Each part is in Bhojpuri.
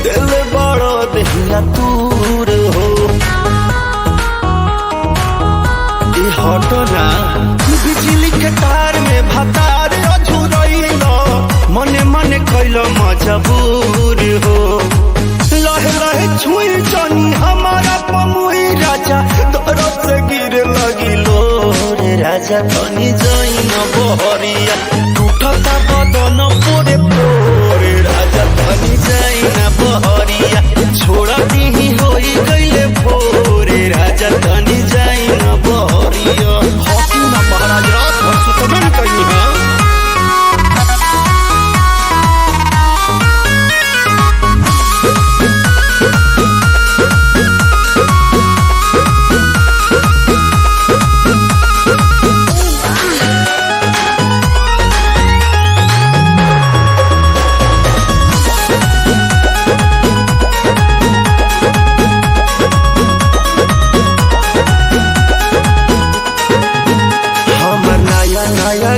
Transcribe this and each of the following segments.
दिल बड़ो दहिया दूर हो हटो ना बिजली के तार में भतार अझुरैलो मने मने कैलो मजबूर हो लहे लहे छुई जनी हमारा पमुई राजा दरद से गिर लगिलो रे राजा तनी जइन बहरिया टूटता बदन पोरे पोरे राजा तनी जइन बहरिया छोड़ा दी होई गइले भोरे राजा तनी जइन बहरिया हकी ना महाराज रात भर सुतबे न कहीं है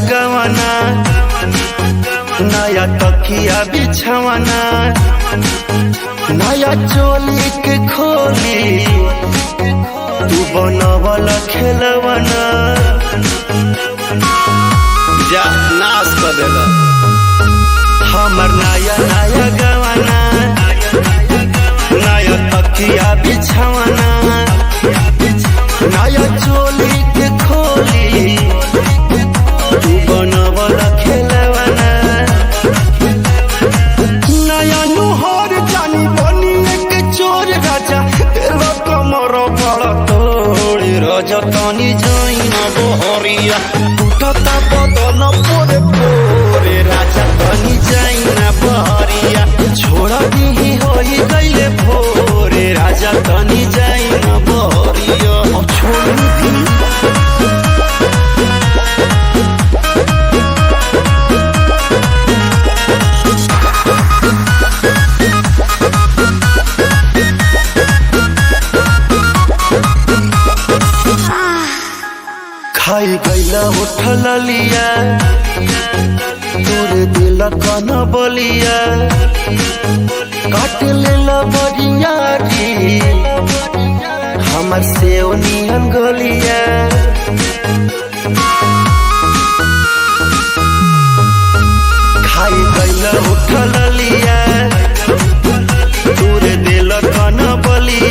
गवाना नया तकिया बिछवाना नया चोली के खोली तू बनवल खेलवाना जा नाश कर देला हमर नया नया गवाना नया तकिया बिछवाना नया चोली के खोली बनवल खेलवाना नया नुहर जानी बनी एक चोर राजा दिल कमर बड़ तोड़ राजा तनी जइन बहरिया टूटता बदन पोरे पोरे राजा तनी जइन बहरिया छोड़ा दी होई गइले भोरे राजा तनी जइन बहरिया छोड़ दी खाई गैला उठल लिया तोरे दिल कन बलिया काट लेला बरिया री हमर सेव नियन गलिया खाई गैला उठल लिया